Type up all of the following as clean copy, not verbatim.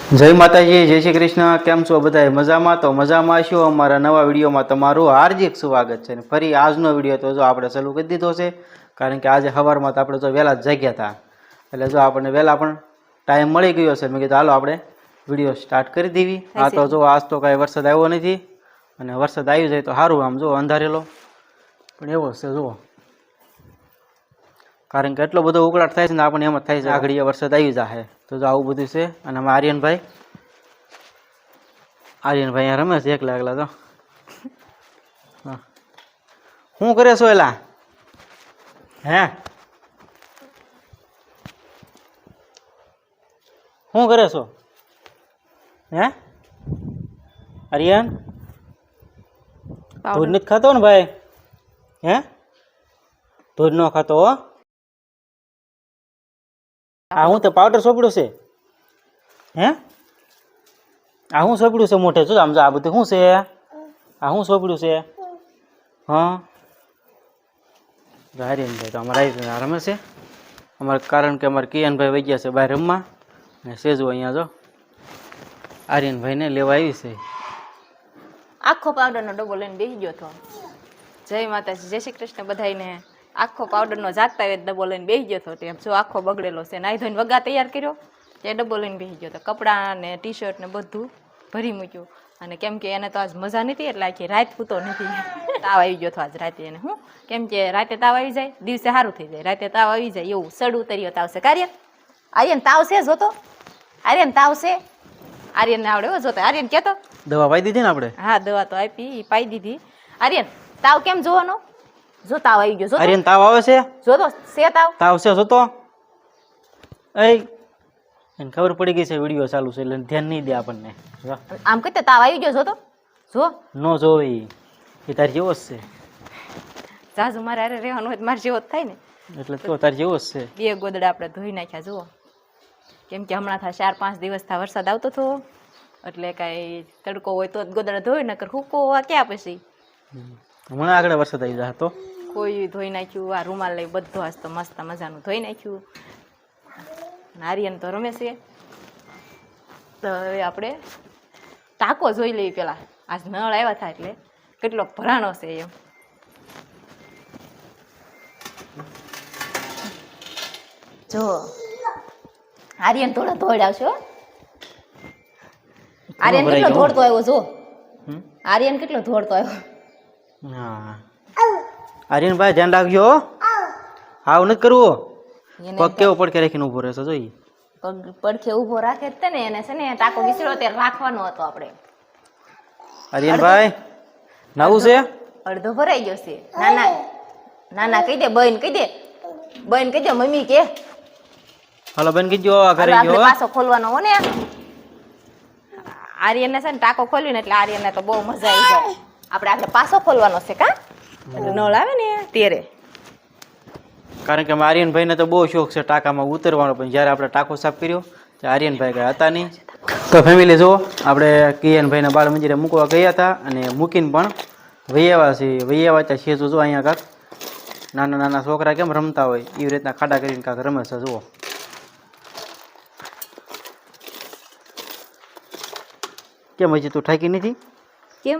જય માતાજી, જય શ્રી કૃષ્ણ. કેમ છો બધા? મજામાં? તો મજામાં છો. અમારા નવા વિડીયોમાં તમારું હાર્દિક સ્વાગત છે. ફરી આજનો વિડીયો તો જો આપણે ચાલુ કરી દીધો છે, કારણ કે આજે સવારમાં તો આપણે જો વહેલા જ જાગ્યા હતા, એટલે જો આપણને વહેલા પણ ટાઈમ મળી ગયો છે. મેં કીધું હાલો આપણે વિડીયો સ્ટાર્ટ કરી દેવી. આ તો જો આજ તો કાંઈ વરસાદ આવ્યો નથી, અને વરસાદ આવી જાય તો સારું. આમ જો અંધારેલો પણ એવો છે જુઓ, કારણ કે એટલો બધો ઉકળાટ થાય છે ને આપણને એમ જ થાય છે આગળ વરસાદ આવી જશે. તો જો આવું બધું છે. અને આમાં આર્યનભાઈ અહીંયા રમે છે એકલા એકલા. તો શું કરે છો એલા? હે શું કરે છો? હે આર્યન ધૂળ નથી ખાતો ને ભાઈ? હે ધૂળ ન ખાતો હો? આ હું તો પાવડર સોંપડ્યું છે. હે આ શું સોંપડ્યું છે મોઢે? શું આમ આ બધું શું છે? આ શું સોંપડ્યું છે? હા આર્યનભાઈ તો અમારા રમે છે અમારે, કારણ કે અમારે કિયનભાઈ વહી ગયા છે બહાર રમવા, અને સેજુ અહીંયા જો આર્યનભાઈને લેવા આવી છે. આખો પાવડરનો ડબ્બો લઈને બેસી ગયો હતો. જય માતાજી, જય શ્રી કૃષ્ણ બધાને. આખો પાવડરનો જાગતા એ ડબ્બો લઈને બેસી ગયો હતો. તેમ જો આખો બગડેલો છે. નાઈ ધોઈને વગા તૈયાર કર્યો, તે ડબ્બો લઈને બેસી ગયો હતો. કપડાં ને ટી શર્ટ ને બધું ભરી મૂક્યું. અને કેમ કે એને તો આજ મજા નથી, એટલે આખી રાત પૂતો નથી. તાવ આવી ગયો હતો આજ રાતે એને. હું કેમ કે રાતે તાવ આવી જાય, દિવસે સારું થઈ જાય. રાતે તાવ આવી જાય એવું સડ ઉતર્યો તાવ છે. કાર્યન આર્યન તાવ છે જોતો? આર્યન તાવ છે? આર્યન ને આવડે જોતો? આર્યન કેતો દવા પાઈ દીધી ને આપણે? હા દવા તો આપી, પાઈ દીધી. આર્યન તાવ કેમ જોવાનો? જો તાવ આવી ગયો. જો આર્યન તાવ આવે છે? જોતો છે તાવ છે જોતો? એને ખબર પડી ગઈ છે વિડીયો ચાલુ છે એટલે ધ્યાન નહીં દે આપણને. આમ કઈ તાવ આવી ગયો. જોતો જો નો જોવી, એ તાર જેવો જ છે. જાજુ મારે અરે રહેવાનું હોય મારે જેવો જ થાય ને, એટલે તો તાર જેવો જ છે. બે ગોદડા આપણે ધોઈ નાખ્યા. જુઓ કેમ કે હમણાં 4-5 દિવસ થા વરસાદ આવતો હતો, એટલે કાંઈ તડકો હોય તો જ ગોદડા ધોઈ, નકર હુકો ક્યાં પછી હમણાં આગળ વરસાદ આવી જાય તો કોઈ ધોઈ નાખ્યું. આ રૂમાલ લઈ બધું આજ તો મસ્ત મજાનું ધોઈ નાખ્યું. આર્યન તો રમે છે. તો હવે આપણે ટાંકો જોઈ લઈએ પેલા. આજ નળ આવ્યા હતા એટલે કેટલો ભરાણો છે એમ. જો આર્યન થોડો ધોડ આવશે. આર્યન કેટલો ધોડતો આવ્યો. જો આર્યન કેટલો ધોડતો આવ્યો. હા આર્યનભાઈ ધ્યાન રાખજો. હાવ નથી કરવું. પગ કેવો પડકે રાખીને ઉભો રહેશે જોઈ. પગ પડખે ઉભો રાખે જ ને એને છે ને ટાંકો વિસરો ત્યારે રાખવાનો હતો આપણે. આર્યનભાઈ નવું છે? અડધો ભરાઈ ગયો છે. નાના નાના કહી દે, બહેન કહી દે, બહેન કહી દે, મમ્મી કે હાલો બેન કીજો ઘરે ગયો. પાછો ખોલવાનો હો ને. આર્યન ને છે ને ટાંકો ખોલ્યો ને એટલે આર્યન ને તો બહુ મજા આવી જાય. આપણે પાછો ખોલવાનો છે કા, એટલે નળ આવે ને ત્યારે. કારણ કે આર્યનભાઈને તો બહુ શોખ છે ટાંકામાં ઉતરવાનો, પણ જ્યારે આપણે ટાંકો સાફ કર્યો ત્યારે આર્યનભાઈ ગયા હતા નહીં. તો ફેમિલી જુઓ, આપણે કિયનભાઈને બાળ મંદિરે મૂકવા ગયા હતા, અને મૂકીને પણ વહી આવ્યા છીએ. વહી આવ્યા ત્યાં શેજુ જો અહીંયા કાંક નાના નાના છોકરા કેમ રમતા હોય એવી રીતના ખાડા કરીને કાંક રમે છે. જુઓ કેમ હજી તું થાકી નથી? કેમ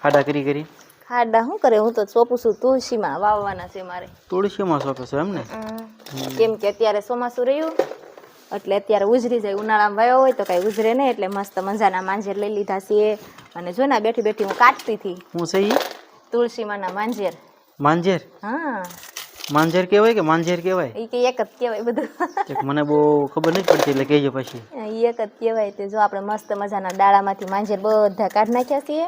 ખાડા કરી? ખાડા શું કરે, હું તો સોંપું છું તુલસીમાં વાવવાના છે મારે. તુલસીમાં સોંપે છે એમ ને? કેમ કે અત્યારે ચોમાસું રહ્યું એટલે અત્યારે ઉજરી જાય. ઉનાળામાં વાયો હોય તો કઈ ઉજરે નહીં, એટલે મસ્ત મજાના માંજેર લઈ લીધા છે. અને જો ને બેઠી બેઠી હું કાઢતી હતી. હું છે ઈ? તુલસીમાંના માંજેર. માંજેર? હા માંજેર કહેવાય કે માંજેર કહેવાય? એ કે એક જ કહેવાય બધું. મને બહુ ખબર નથી પડતી એટલે કહેજો પછી. એક જ કહેવાય. તે જો આપણે મસ્ત મજાના ડાળામાંથી માંજેર બધા કાઢી નાખ્યા છીએ.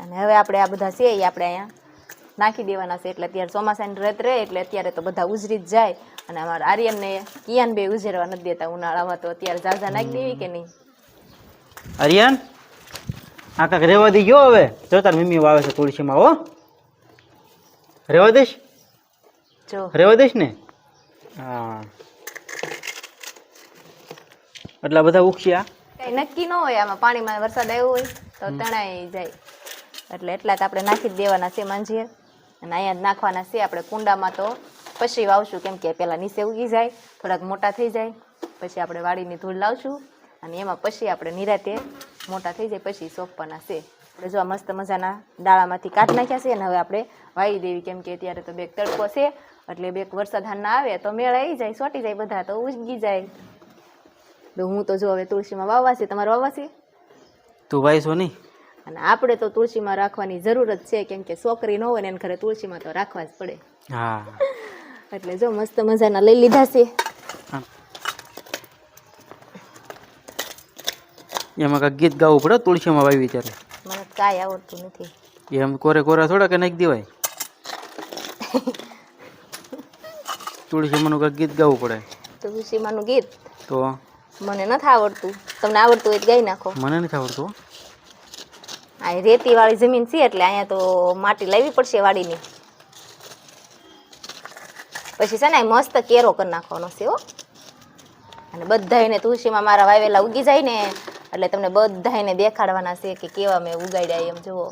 અને હવે આપણે આ બધા છે એ આપણે અહીંયા નાખી દેવાના છે. એટલે અત્યારે ચોમાસાની રત રહે એટલે અત્યારે તો બધા ઉજરી જ જાય. અને અમારા આર્યન ને કિયાન બે ઉજરવા નથી દેતા ઉનાળામાં, તો અત્યારે ઝાઝા નાખી દેવી કે નહીં? આર્યન આ કાંક રેવા દઈ ગયો. હવે જો તાર મમ્મી વાવે છે તુલસીમાં. હો રેવા દઈશ? જો રેવા દઈશ ને? હા એટલા બધા ઉખશ્યા કઈ નક્કી ન હોય. આમાં પાણીમાં વરસાદ આવ્યો હોય તો તણાઈ જાય, એટલે એટલા જ આપણે નાખી જ દેવાના છે માંજેર. અને અહીંયા જ નાખવાના છે આપણે કુંડામાં. તો પછી વાવશું, કેમ કે પેલા નીચે ઉગી જાય, થોડાક મોટા થઈ જાય પછી આપણે વાડીની ધૂળ લાવશું અને એમાં પછી આપણે નિરાતે મોટા થઈ જાય પછી સોંપવાના છે. આપણે જો આ મસ્ત મજાના ડાળામાંથી કાઢી નાખ્યા છે અને હવે આપણે વાવી દેવી, કેમ કે અત્યારે તો બેક તડકો છે એટલે બેક વરસાદ ના આવે તો મેળ આવી જાય, સોટી જાય, બધા તો ઉગી જાય. તો હું તો જો હવે તુલસીમાં વાવવા છે. તમારે વાવવા છે? તું વાઈશો નહીં? અને આપણે તો તુલસીમાં રાખવાની જરૂર જ છે, કેમ કે છોકરી ન હોય ને એને ઘરે તુલસીમાં તો રાખવા જ પડે. હા, એટલે જો મસ્ત મજાના લઈ લીધા છે. એમાં કાંઈક ગીત ગાવું પડે તુલસીમાં વાવી ત્યારે. મને કાંઈ આવડતું નથી. એમ કોરે કોરા થોડા કે નાખી દેવાય. તુલસીમાંનું કાંઈક ગીત ગાવું પડે. તુલસીમાંનું ગીત તો મને નથી આવડતું. તમને આવડતું હોય તો ગાઈ નાખો. મને નથી આવડતું. આ રેતી વાળી જમીન છે એટલે અહીંયા તો માટી લાવવી પડશે વાડીની. પછી છે ને મસ્ત કેરો કરી નાખવાનો છે હો. અને બધાને તુલસીમાં મારા વાવેલા ઉગી જાય ને એટલે તમને બધાને દેખાડવાના છે કે કેવા મેં ઉગાડ્યા એમ. જુઓ,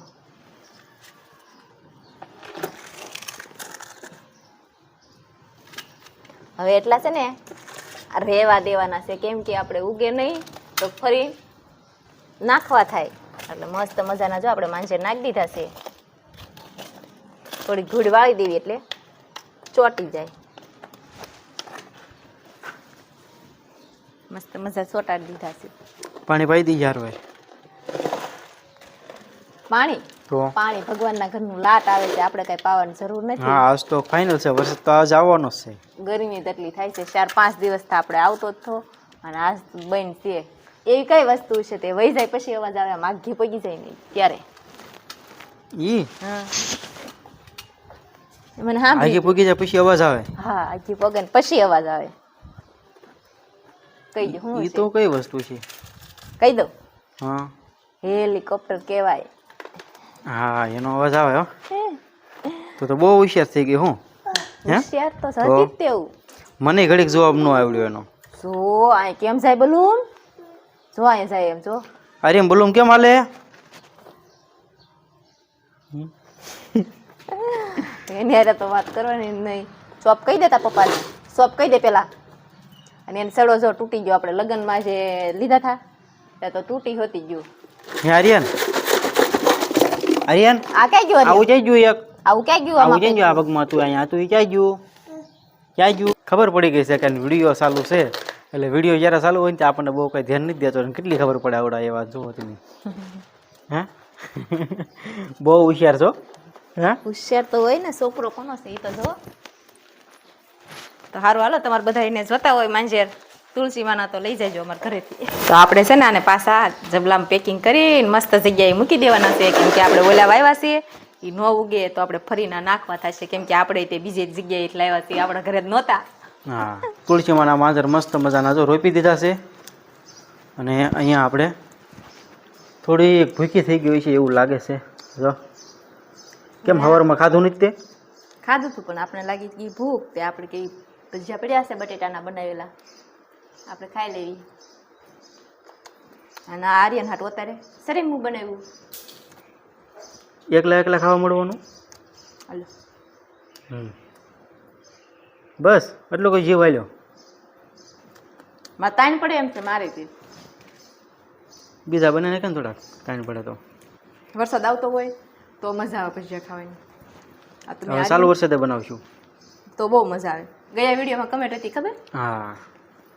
હવે એટલા છે ને રહેવા દેવાના છે, કેમ કે આપણે ઉગે નહીં તો ફરી નાખવા થાય. એટલે મસ્ત મજાના જો આપણે માંજર નાખી દીધા છે. થોડી ધૂળ વાળી દેવી એટલે ચોટી જાય. મસ્ત મજા ચોટાડી દીધા છે. પાણી પાઈ દી યાર હોય. પાણી તો પાણી ભગવાનના ઘરનું લાટ આવે છે, આપણે કઈ પાવાની જરૂર નથી. હા, આજ તો ફાઇનલ છે. વરસાદ તો આજ આવવાનો જ છે. ગરમી તેટલી થાય છે. 4-5 દિવસથી આપણે આવતો જ થો અને આજ બંધ છે. એવી કઈ વસ્તુ છે તે વહી જાય પછી અવાજ આવે, આમ આઘી પગી જાય નહીં ત્યારે. ઈ મને હા આગે પૂગી જાય પછી અવાજ આવે. હા, આઘી પગે ને પછી અવાજ આવે. કહી દો હું ઈ તો કઈ વસ્તુ છે? કહી દઉં, હા, હેલિકોપ્ટર કહેવાય. હા, એનો અવાજ આવે. હો, તો બહુ હોશિયાર થઈ ગઈ. હું હોશિયાર તો સતી જ તેવું. મને ઘડીક જવાબ ન આવડ્યો એનો. જો આ કેમ જાય બલૂન, જો અહીંયા જાય એમ. જો અરે એમ બોલું કેમ હાલે? એની હારે તો વાત કરવાની નહીં. શોપ કહી દેતા પપ્પાને, શોપ કહી દે પેલા. અને એને સડો જો તૂટી ગયો. આપણે લગ્નમાં જે લીધા હતા ત્યાં તો તૂટી હોતી ગયું. હે આર્યન, આર્યન આ ક્યાં ગયું? આવું જઈ ગયું એક. આવું ક્યાં ગયું? આવું જઈ ગયું આ પગમાં. તું અહીંયા તું ક્યાં ગયું? ક્યાં ગયું? ખબર પડી ગઈ છે કે વિડીયો ચાલુ છે એટલે વિડીયો જ્યારે ચાલુ હોય ને ત્યાં આપણને બહુ કઈ ધ્યાન નથી દેતો. અને કેટલી ખબર પડે આવડા એ વાત જુઓ તમે. હે બહુ હોશિયાર છો. હે હોશિયાર તો હોય ને, છોકરો કોનો છે એ તો જો. તો સારું, હાલો તમારે બધા એને જોતા હોય માંજેર તુલસીમાંના તો લઈ જજો અમારા ઘરેથી. તો આપણે છે ને આને પાછા જબલામાં પેકિંગ કરીને મસ્ત જગ્યાએ મૂકી દેવાના છે, કેમ કે આપણે ઓલા વાવ્યા છીએ એ ન ઉગે તો આપણે ફરીના નાખવા થશે, કેમ કે આપણે તે બીજી જગ્યાએ લાવ્યા છીએ, આપણા ઘરે જ નહોતા. હા, તુલસીમાંના માંજર મસ્ત મજાના જો રોપી દીધા છે. અને અહીંયા આપણે થોડી ભૂખી થઈ ગઈ છે એવું લાગે છે. જો કેમ સવારમાં ખાધું નથી તે? ખાધું હતું પણ આપણે લાગી ગઈ ભૂખ, તે આપણે કઈ ભજીયા પડ્યા છે બટેટાના બનાવેલા, આપણે ખાઈ લેવી. અને આર્યન હાટ ઉતારે સરે હું બનાવ્યું. એકલા એકલા ખાવા મળવાનું. હાલો બસ એટલો કોઈ જીવ આલ્યો. મારે તાણ પડે એમ છે મારે તે. બીજા બને કેમ થોડાક ટાઈમ પડે તો. વરસાદ આવતો હોય તો મજા આવે ભજીયા ખાવાની. આ તમે હવે ચાલુ વરસાદે બનાવશું તો બહુ મજા આવે. ગયા વિડીયોમાં કમેન્ટ હતી ખબર? હા,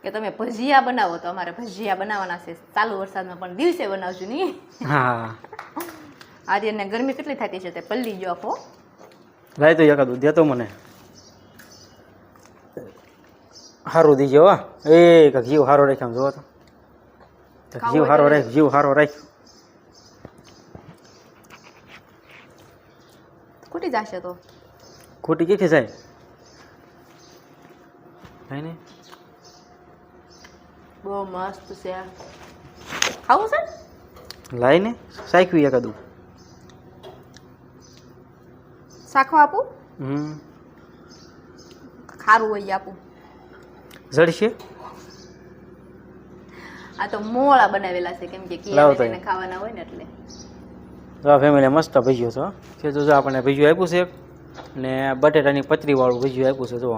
કે તમે ભજીયા બનાવો તો અમારે ભજીયા બનાવવાના છે ચાલુ વરસાદમાં, પણ દિવસે બનાવજો નહીં. હા, આર્યનને ગરમી કેટલી થતી છે તે પલ્લી ગયો આખો. લાય તો એકાદું દેતો મને. સારું દીજો. હા, એ કાંક જીવ સારો રાખ્યો જોવો તો. જીવ સારો રાખ, જીવ સારો રાખ. ખૂટી જશે તો ખોટી ક્યાંથી જાય? થાય ને. બહુ મસ્ત છે. ખાવું છે? લાય ને સાખ્યું એકાદું. શાખવા આપું? ખારું હોય આપું. જડશે. આ તો મોળા બનાવેલા છે, કેમ કે કિયાને ખાવાના હોય ને એટલે. તો આ ફેમિલી મસ્ત ભજીયો છો કે જો આપણને ભજીયું આપ્યું છે ને બટેટાની પતરી વાળું ભજીયું આપ્યું છે. જો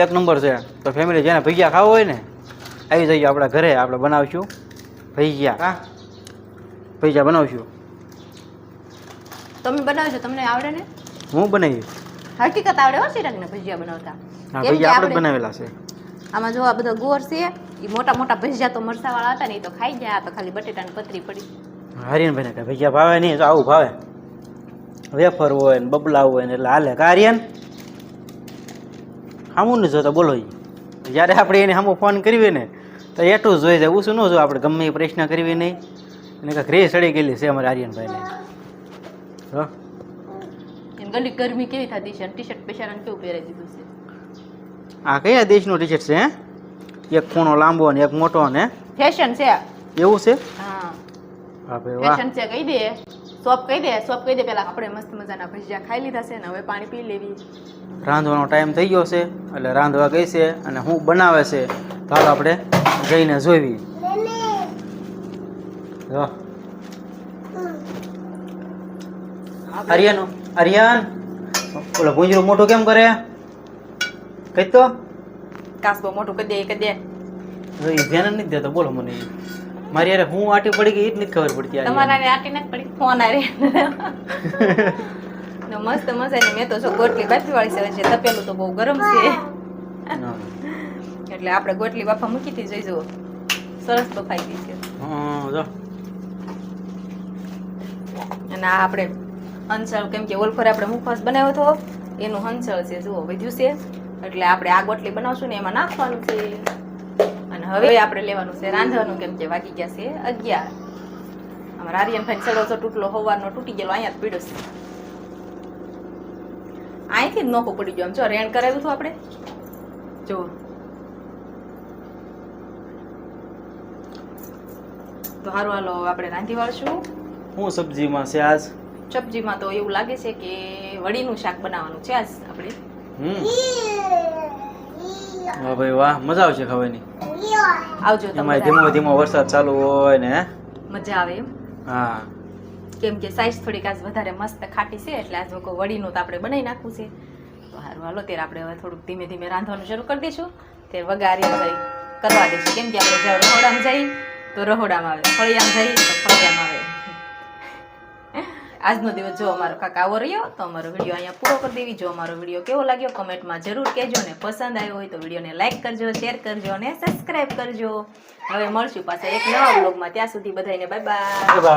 એક નંબર છે. તો ફેમિલી જેને ભજીયા ખાવા હોય ને આવી જઈએ આપણા ઘરે, આપણે બનાવશું ભજીયા. હા, ભજીયા બનાવશું. તમે બનાવજો, તમને આવડે ને? હું બનાવી. હકીકત આવડે હો ચિરાગને ભજીયા બનાવતા. હા, કેમ કે ભજીયા આપણે જ આપણે બનાવેલા છે. આમાં જો આ બધા ગોળ છે, એ મોટા મોટા ભજીયા તો મરસાવાળા હતા ને, એ તો ખાઈ ગયા. આ તો ખાલી બટેટાની પતરી પડી. આર્યનભાઈને કાંઈ ભજીયા ભાવે નહીં, તો આવું ભાવે. વેફર હોય ને બબલા હોય ને એટલે હાલે. આર્યન સામું ને જોતા બોલો. જ્યારે આપણે એને સામું ફોન કરીએ ને તો એટલું જોઈ જાય, ઓછું ન જો. આપણે ગમે એ પ્રશ્ન કરવી નહીં. એને કાંઈક રે સડી ગયેલી છે અમારે આર્યનભાઈને. હા, ગલી ગરમી કેવી થતી છે, ટી શર્ટ પેશારાને કેવું પહેરાઈ દીધું છે. આ કયા દેશનું ટી શર્ટ છે? હે, એક ખૂણો લાંબો ને એક મોટો ને ફેશન છે. એવું છે? હા, હા ભાઈ વાહ. ફેશન છે. કહી દે, શોપ કહી દે, શોપ કહી દે. પેલા આપણે મસ્ત મજાના ભજીયા ખાઈ લીધા છે ને હવે પાણી પી લેવી. રાંધવાનો ટાઈમ થઈ ગયો છે એટલે રાંધવા ગઈ છે અને હું બનાવે છે તો હાલ આપણે જઈને જોઈવી. જો આર્યન ઓલો ગુંજરું મોટું કેમ કરે? કઈ તો કાસબો મોટું કરી દે, કરી દે. એ ધ્યાન નથી દેતો. બોલો મને મારી યાર હું આટી પડી ગઈ એ જ નથી ખબર પડતી. તમારા ને આટી નથી પડી, ફોન આરે મસ્ત મજાની. મેં તો જો ગોટલી બાફી વાળી છે, તપેલું તો બહુ ગરમ છે એટલે આપણે ગોટલી બાફા મૂકી હતી. જોઈ જુઓ, સરસ બફાઈ ગઈ છે. અને આ આપણે હંસળ, કેમ કે ઓલખોરે આપણે મુખવાસ બનાવ્યો હતો એનું હંસળ છે. જુઓ વધ્યું છે એટલે આપણે આ ગોટલી બનાવશું ને એમાં નાખવાનું છે. અને હવે આપણે લેવાનું છે રાંધવાનું, કેમ કે વાગી ગયા છે 11. અમારા આર્યનભાઈ સડો તો તૂટલો હોવાનો તૂટી ગયેલો અહીંયા જ પીડ્યો છે. અહીંથી જ નોખું પડી ગયો. આમ જો રેણ કરાવ્યું હતું આપણે. જો તો સારું, હાલો આપણે રાંધી વાળશું. હું સબ્જીમાં છે આજ? સબ્જીમાં તો એવું લાગે છે કે વડીનું શાક બનાવવાનું છે આજ આપણે. વાહ ભાઈ વાહ, મજા આવશે ખાવાની. આવજો તમે. એમાં ધીમો ધીમો વરસાદ ચાલુ હોય ને મજા આવે એમ. હા, કેમ કે સાઈઝ થોડીક આજ વધારે મસ્ત ખાટી છે એટલે આજ વડીનું તો આપણે બનાવી નાખવું છે. તો સારું હાલો, ત્યારે આપણે હવે થોડુંક ધીમે ધીમે રાંધવાનું શરૂ કરી દઈશું. ત્યારે વઘારી વઘારી કરવા દઈશું. કેમ કે આપણે જ્યાં રહોડામાં જઈએ તો રહોડામાં આવે, ફળિયામાં જઈએ તો ફળિયામાં આવે. આજનો દિવસ જો અમારો કાંક આવો રહ્યો. તો અમારો વિડીયો અહીંયા પૂરો કરી દેવી. જો અમારો વિડીયો કેવો લાગ્યો કમેન્ટમાં જરૂર કહેજો, ને પસંદ આવ્યો હોય તો વિડીયોને લાઈક કરજો, શેર કરજો અને સબસ્ક્રાઈબ કરજો. હવે મળશું પાછા એક નવા બ્લોગમાં. ત્યાં સુધી બધાને બાય બાય.